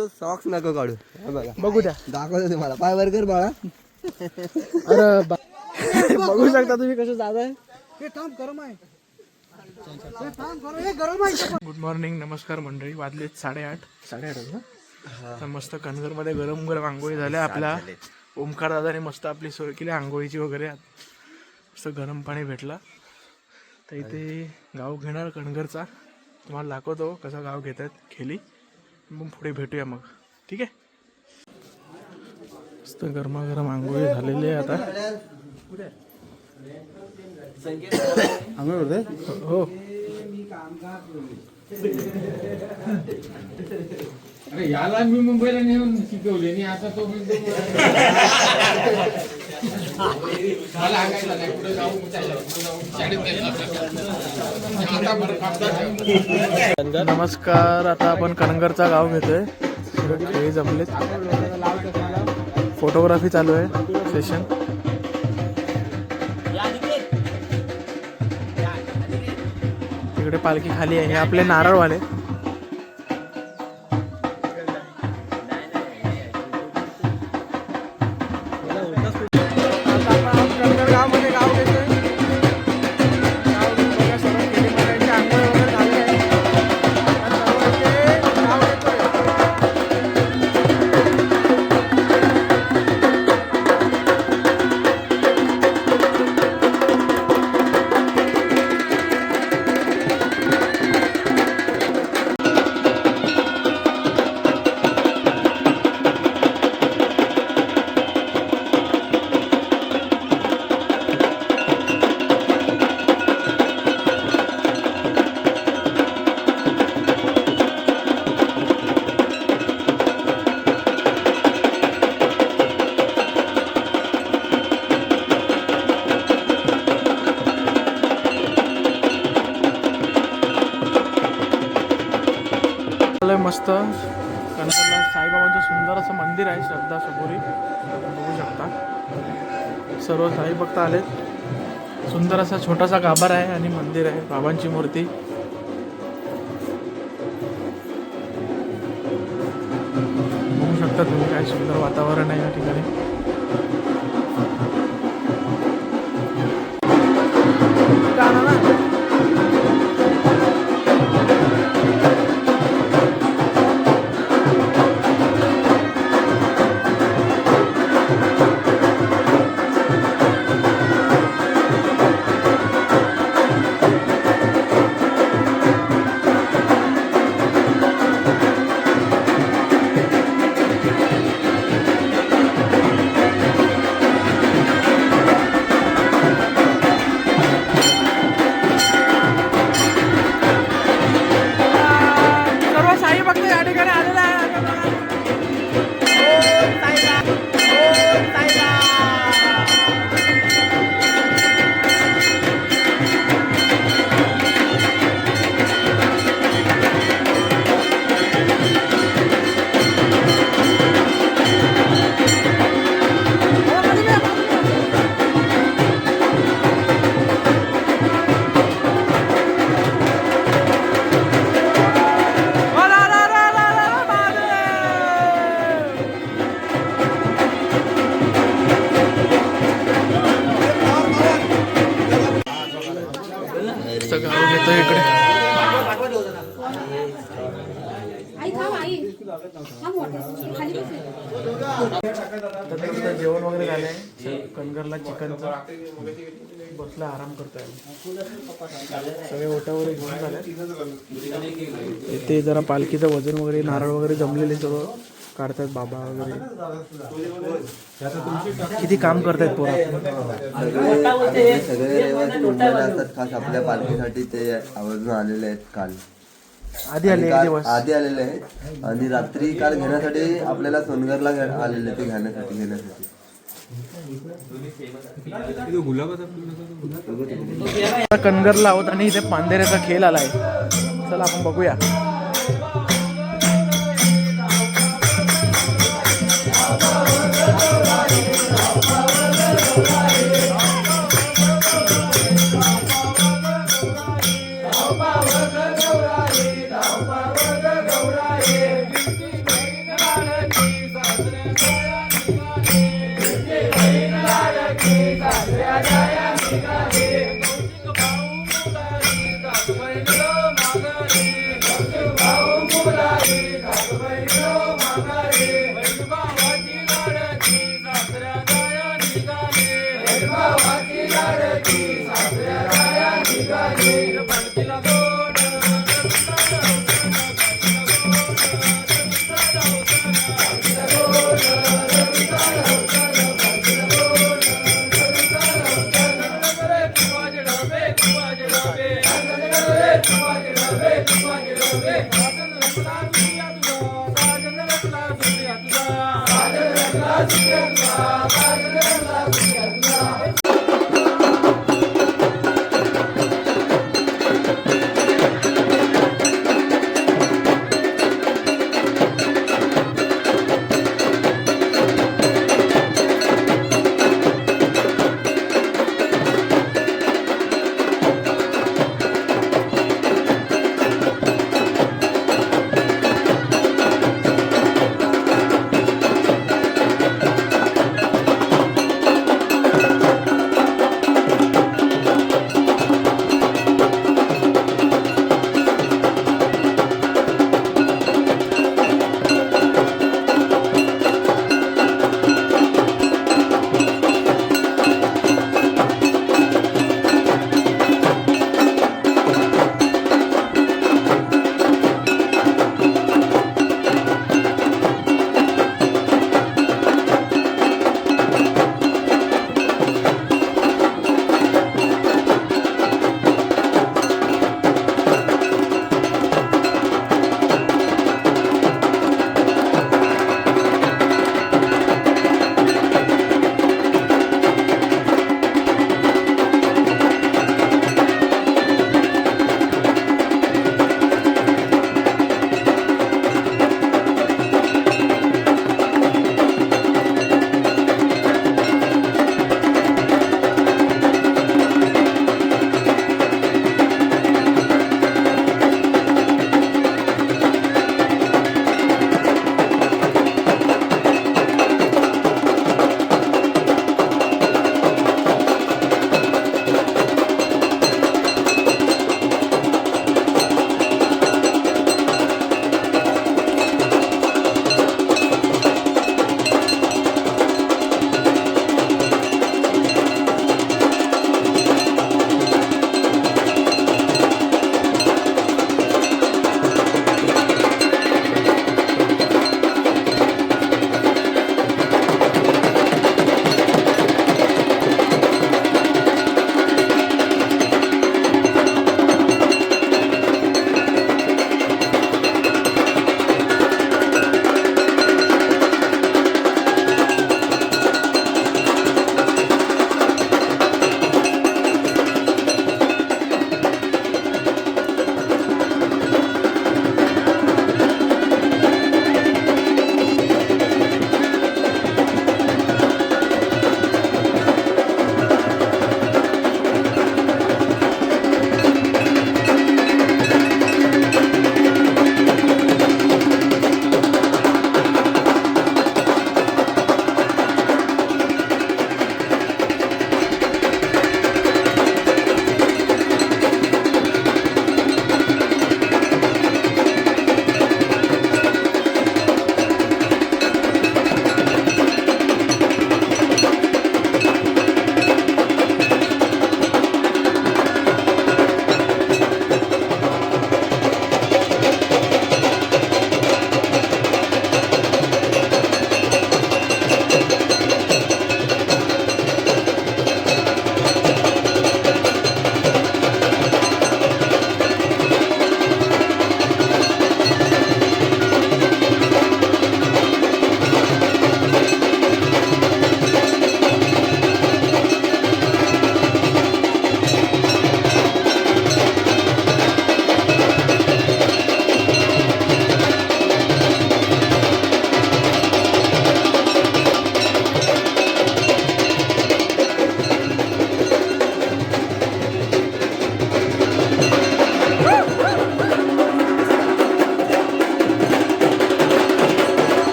बोलतो सॉक्स नको काढू. बघा बघू द्या, दाखवतो तुम्हाला. पाय वर कर बाळा. अरे बघू शकता तुम्ही कसं जात आहे. गुड मॉर्निंग, नमस्कार मंडळी. वाजलेत 8:30 ना. मस्त कणगरमध्ये गरम गरम आंघोळी झाल्या. आपल्या ओमकार दादाने मस्त आपली सोय केली आंघोळीची वगैरे. मस्त गरम पाणी भेटला. तर इथे गाव घेणार कणगरचा तुम्हाला दाखवतो कसा गाव घेत आहेत खेली. मग पुढे भेटूया मग, ठीक आहे. मस्त गरमागरम आंघोळी झालेली आहे आता. आंघोळ होते हो. अरे याला मी मुंबईला नेऊन शिकवले आणि आता तो नमस्कार. आता आपण कणगरचा गाव घेतोय. हे जमलेत, फोटोग्राफी चालू आहे सेशन. तिकडे पालखी खाली आहे. हे आपले नारळवाले. मस्त कणगरला साईबाबांचं सुंदर असं मंदिर आहे, श्रद्धा सबुरी. आपण बघू शकता सर्व साई भक्त आलेत. सुंदर असा छोटासा गाभारा आहे आणि मंदिर आहे, बाबांची मूर्ती. बघू शकता तुम्ही काय सुंदर वातावरण आहे या ठिकाणी. गाव घेतो इकडे. जेवण वगैरे झालंय. कणगरला चिकनचा बसला आराम करतोय. सगळे ओटा वगैरे घेऊन झाले. इथे जरा पालखीचं वजन वगैरे नारळ वगैरे जमलेले सर्व काढतात बाबा वगैरे. किती काम करतायत पोरा. सगळे रहिवासी मुंबईला असतात, खास आपल्या पालखीसाठी ते आवर्जून आलेले आहेत. काल आधी आलेले आहेत आणि रात्री काल घेण्यासाठी आपल्याला सोनगरला आलेले ते घेण्यासाठी. कणगरला आहोत आणि इथे पांढऱ्याचा खेळ आलाय. चला आपण बघूया. साजन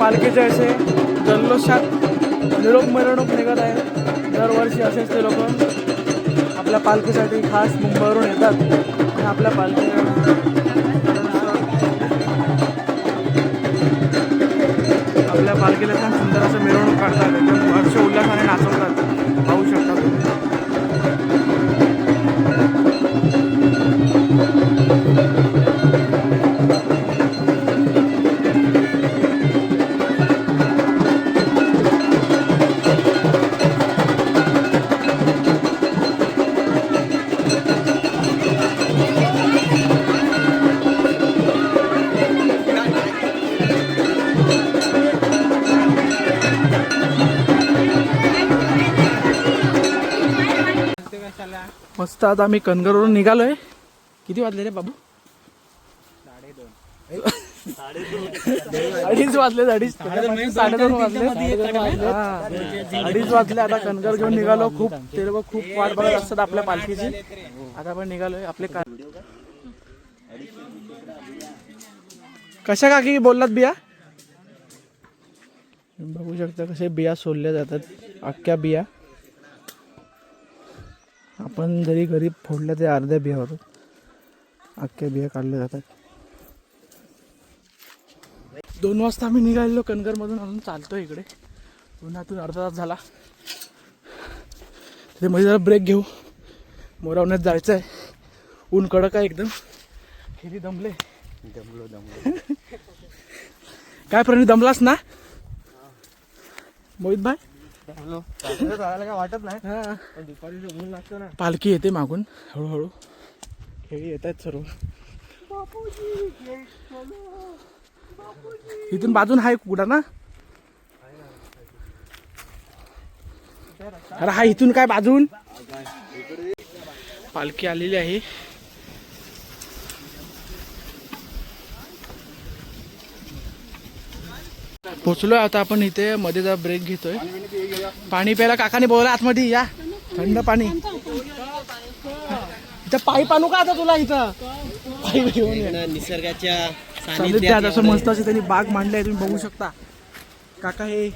पालखीचे असे जल्लोषात निरोप मिरवणूक निघत आहे. दरवर्षी असेच ते लोक आपल्या पालखीसाठी खास मुंबईवरून येतात आणि आपल्या पालखीला छान सुंदर असं मिरवणूक काढतात. एकदम हर्ष उल्हासाने नाचवतात. पाहू शकता तुम्ही. मस्त आता आम्ही कनगरवरून निघालोय. किती वाजले रे बाबू? 2:30 वाजले. 2:30 वाजले. 2:30 वाजले. आता कनगर घेऊन निघालो. खूप ते लोक खूप वाट बघत असतात आपल्या पालखीची. आता आपण निघालोय. आपले कशा काकी बोललात बिया? बघू शकता कसे बिया सोडल्या जातात. अख्ख्या बिया आपण जरी घरी फोडल्या ते अर्ध्या बिया होतात. अख्ख्या बिया काढल्या जातात. 2 वाजता आम्ही निघालेलो कनगरमधून. अजून चालतो इकडे. उन्हातून अर्धा तास झाला. तिथे मध्ये जरा ब्रेक घेऊ. मोरावण्यात जायचं आहे. ऊन कडक आहे एकदम. खेळी दमलो. काय प्रणीत दमलास ना मोहित भाई? काय वाटत नाही. ऊन लागतं ना. पालखी येते मागून हळूहळू. खेळी येत आहेत सर्व. इथून बाजून हाय कुठा ना? अरे हा इथून काय बाजून पालखी आलेली आहे. पोचलोय आता आपण इथे. मध्ये जरा ब्रेक घेतोय. पाणी प्यायला काकाने बोला आतमध्ये या. थंड पाणी. इथं पाईप आणू का आता तुला? इथं पाईप घेऊन निसर्गाच्या सानिध्यात असं मस्त अशी त्यांनी बाग मांडली आहे. तुम्ही बघू शकता. काका हे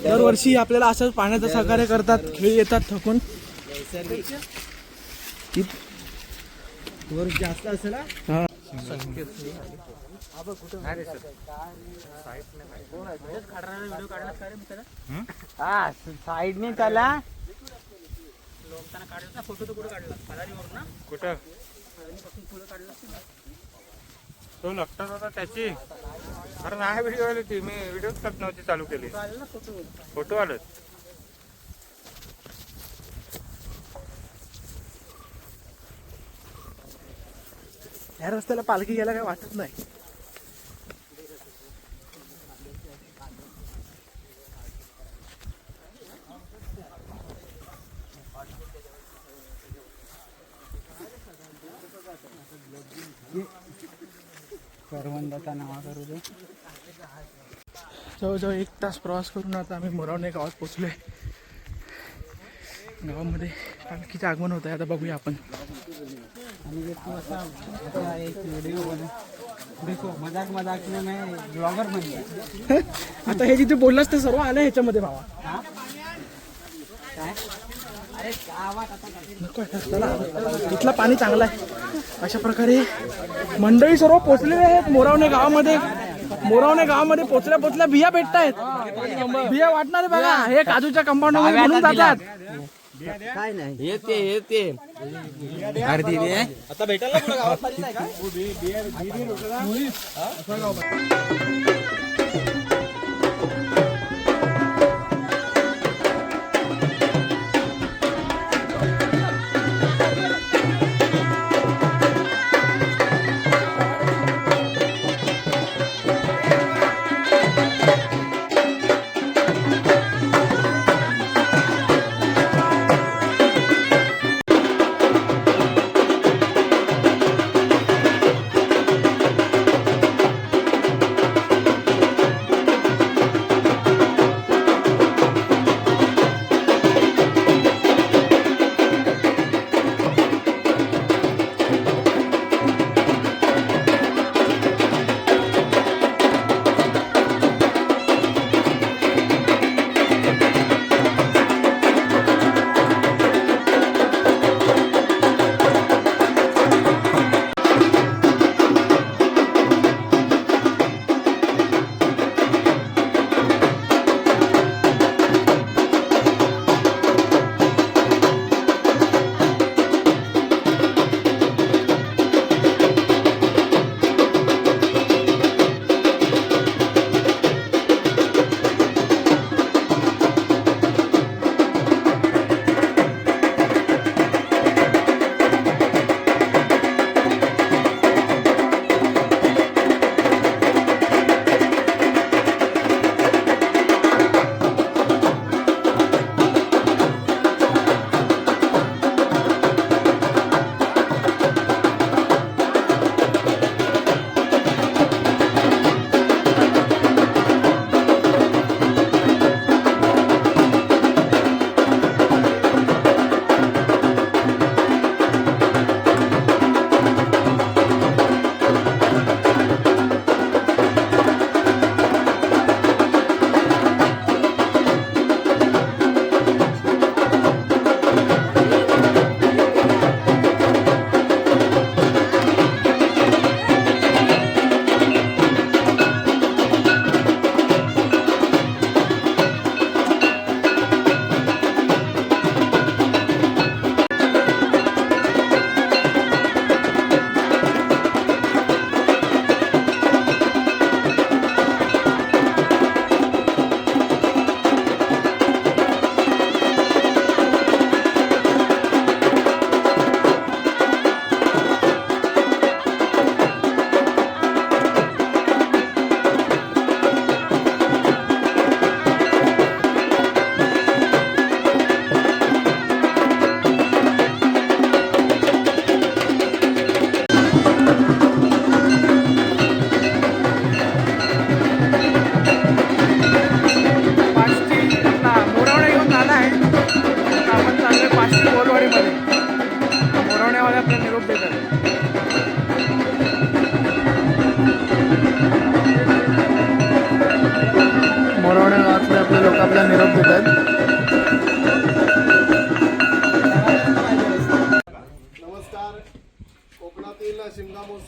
दरवर्षी आपल्याला असंच पाण्याचं सहकार्य करतात. खेळी येतात थकून. जास्त असेल ना. साईडने त्याला फोटो तो कुठे काढला? कुठं तो लक्षात होता त्याची. अरे नाही व्हिडिओ आली ती. मी व्हिडिओच करत नव्हती चालू केली. फोटो आलं. या रस्त्याला पालखी गेला काय वाटत नाही. जवळजवळ 1 तास प्रवास करून आता आम्ही मोरावणे गावात पोचलोय. गावामध्ये पालखीचं आगमन होत आहे. आता बघूया आपण. आता हे जिथे बोललास ते सर्व आलं ह्याच्यामध्ये भावा. इथलं पाणी चांगलं आहे. अशा प्रकारे मंडळी सर्व पोचलेले आहेत मोरावणे गावामध्ये. मोरावणे गावामध्ये पोचल्या पोचल्या बिया भेटतायत. बिया वाटणारे बघा. हे काजूच्या कंपाऊंड मध्ये म्हणून जातात. काय नाही येते आता भेटायला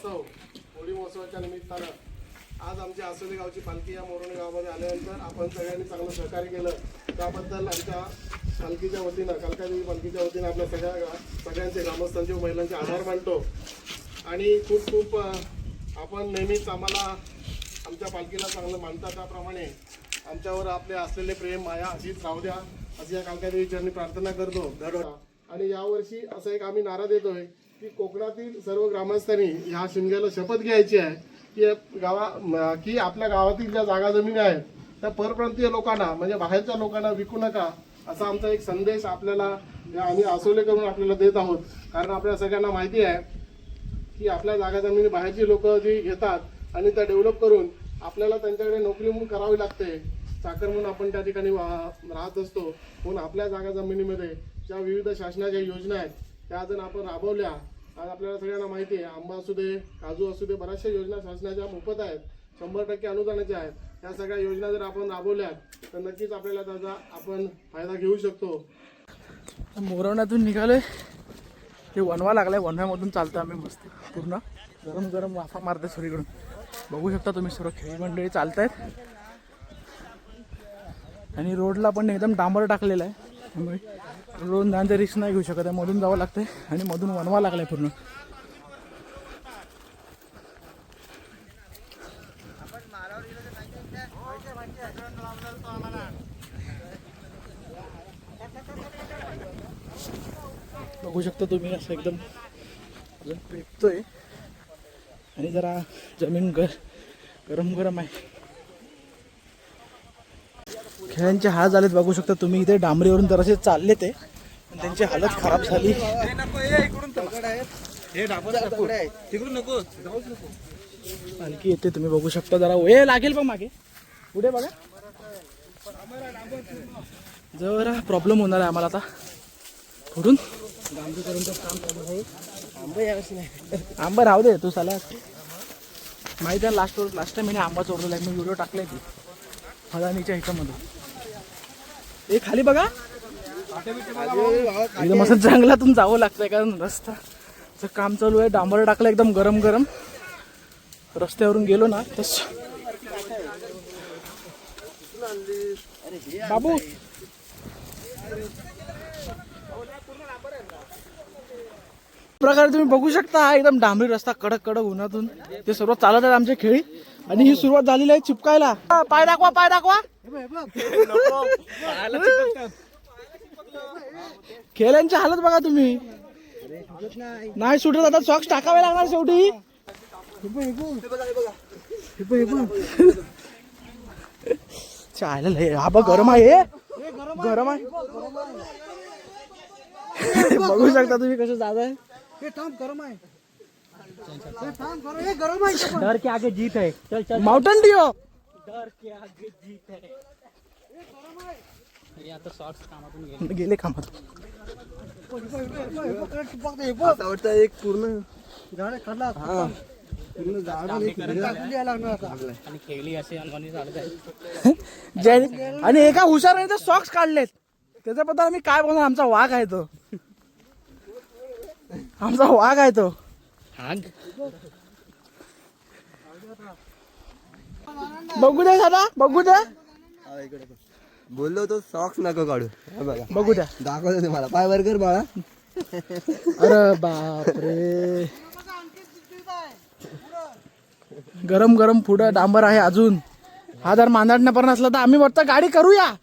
महोत्सव, होळी महोत्सवाच्या निमित्तानं आज आमच्या आसोली गावची पालखी या मोरोणे गावामध्ये आल्यानंतर आपण सगळ्यांनी चांगलं सहकार्य केलं त्याबद्दल आमच्या पालखीच्या वतीनं कलकादेवी पालखीच्या वतीनं आपल्या सगळ्यांचे ग्रामस्थांचे व महिलांचे आभार मानतो. आणि खूप खूप आपण नेहमीच आम्हाला आमच्या पालखीला चांगलं मानता त्याप्रमाणे आमच्यावर आपले असलेले प्रेम माया अशीच राहू द्या अशी या कालकादेवीची मी प्रार्थना करतो. आणि यावर्षी असा एक आम्ही नारा देतोय की कोकणातील सर्व ग्रामस्थांनी ह्या शिमग्याला शपथ घ्यायची आहे की आपल्या गावातील ज्या जागा जमिनी आहेत त्या परप्रांतीय लोकांना म्हणजे बाहेरच्या लोकांना विकू नका असा आमचा एक संदेश आपल्याला आम्ही आसोले करून आपल्याला देत आहोत. कारण आपल्या सगळ्यांना माहिती आहे की आपल्या जागा जमिनी बाहेरची लोक जी घेतात आणि त्या डेव्हलप करून आपल्याला त्यांच्याकडे नोकरी म्हणून करावी लागते, चाकर म्हणून आपण त्या ठिकाणी राहत असतो. म्हणून आपल्या जागा जमिनीमध्ये ज्या विविध शासनाच्या योजना आहेत त्या जर आपण राबवल्या, आज आपल्याला सगळ्यांना माहिती आहे आंबा असू दे काजू असू दे बऱ्याचशा योजना शासनाच्या मोफत आहेत, 100% अनुदानाच्या आहेत. या सगळ्या योजना जर आपण राबवल्या तर नक्कीच आपल्याला त्याचा आपण फायदा घेऊ शकतो. मोरवण्यातून निघाले ते वनवा लागलाय, वनव्यामधून चालतं आम्ही मस्त पूर्ण गरम गरम वाफा मारते सगळीकडून. बघू शकता तुम्ही सर्व खेळी मंडळी चालतायत आणि रोडला पण एकदम डांबर टाकलेला आहे त्यामुळे रोड जाण्याचा रिस्क नाही घेऊ शकत आहे, मधून जावं लागतंय आणि मधून वनवा लागलाय पूर्ण. बघू शकता तुम्ही असं एकदम पेटतोय आणि जरा जमीन गरम गरम आहे. खेळांचे हाल झालेत बघू शकता तुम्ही. इथे डांबरीवरून जरासे चालले ते पण त्यांची हालत खराब झाली. पालखी येते तुम्ही बघू शकता. जरा वेळ लागेल पण मागे पुढे बघा जरा प्रॉब्लेम होणार आहे आम्हाला आता पुढून. आंबा राहू दे तू साला माहिती आहे. लास्ट टाइम मी आंबा चोरलेला आहे, मी व्हिडिओ टाकलाय ती फळाणीच्या ह्याच्यामध्ये. हे खाली बघा एकदम असं जंगलातून जावं लागतंय कारण रस्ताचं काम चालू आहे. डांबर टाकलं एकदम गरम गरम. रस्त्यावरून गेलो ना तस बाबू प्रकारे तुम्ही बघू शकता एकदम डांबरी रस्ता कडक कडक उन्हातून ते सर्व चालत आहेत आमचे खेळी. आणि ही सुरुवात झालेली आहे चिपकायला. पाय दाखवा पाय दाखवा. खेळ्यांची हालत बघा तुम्ही. नाही सुटत आता सॉक्स टाकावे लागणार शेवटी. चालेल हा बघ गरम आहे गरम आहे. बघू शकता तुम्ही कसं जात आहे. डर के आगे जीत है. चल चल माउंटेन ड्यू. डर के आगे जीत है. आता शॉर्ट्स कामातून गेले कामातून. आवडता एक पूर्ण झाड काढला पूर्ण झाड आणि खेळली असे आणि एका हुशार सॉक्स काढलेत त्याच्याबद्दल आम्ही काय बोलणार. आमचा वाघ आहे तो. आमचा वाघ आहे तो. बघू द्या दादा बघू द्या. बोललो तो सॉक्स नको काढू. बघा बघू द्या दाखवतो तुम्हाला. पाय वर कर बाळा. अरे बापरे गरम गरम पुढं डांबर आहे अजून. हा जर मांदाडण्यापर्यंत असला तर आम्ही वाटतं गाडी करूया.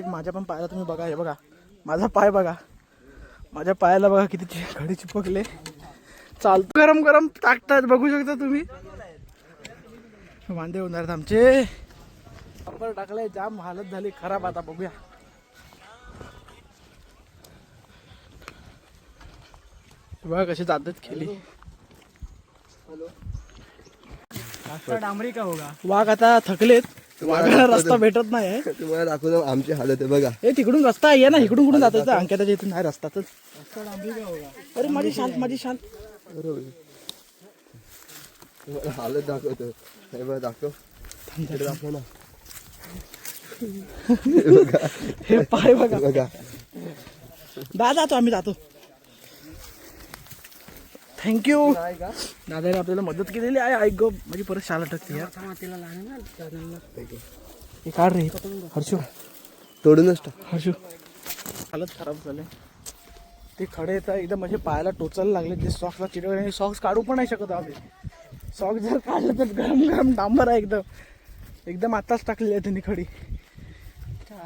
माझ्या पण पायाला तुम्ही बघा. हे बघा माझा पाय बघा. माझ्या पायाला बघा किती घडी चिपकले. चालतो गरम गरम टाकतात बघू शकता तुम्ही. वांदे होणार आहेत आमचे. डांबर टाकले जाम हालत झाली खराब. आता बघूया बघा कशी जातात खेळी. डांबरी का होगा. वाघ आता थकलेत. वाघाला रस्ता भेटत नाही. तुम्हाला दाखवतो आमची हालत आहे बघा. हे तिकडून रस्ता आहे ना. इकडून कुठून जातात अंक्याच्या इथून नाही रस्ता तर. अरे माझी शाल माझी शाल. हालत दाखवतो. हे बघा दाखव दाखव ना. हे पाय बघा बघा दादा तो आम्ही जातो. थँक्यू. दादाने आपल्याला मदत केलेली आहे. ऐक गो माझी परत शाला टकते यार. हे काढ रे हर्षू, तोडूनच टाक. हर्षू. हालत खराब झाले ते खडे येतात एकदम म्हणजे पायाला टोचायला लागले. ते सॉक्सला चिटकले. सॉक्स काढू पण नाही शकत आम्ही. सॉक्स जर काढलं तर गरम गरम डांबर आहे एकदम. एकदम आताच टाकलेली आहे त्यांनी खडी.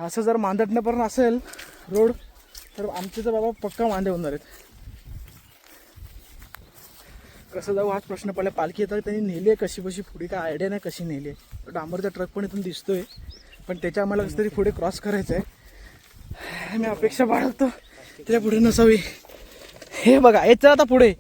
असं जर मांदटण्यापर्यंत असेल रोड तर आमचे तर बाबा पक्का मांदे होणार आहेत. कसं जाऊ हाच प्रश्न पडला. पालखी येतात त्यांनी नेली आहे कशी बशी पुढे काय आयडिया नाही कशी नेली आहे. डांबरचा ट्रक पण इथून दिसतोय पण त्याच्या आम्हाला कसं तरी पुढे क्रॉस करायचं आहे. मी अपेक्षा बाळगतो त्याच्या पुढे नसावी. हे बघा येत आता पुढे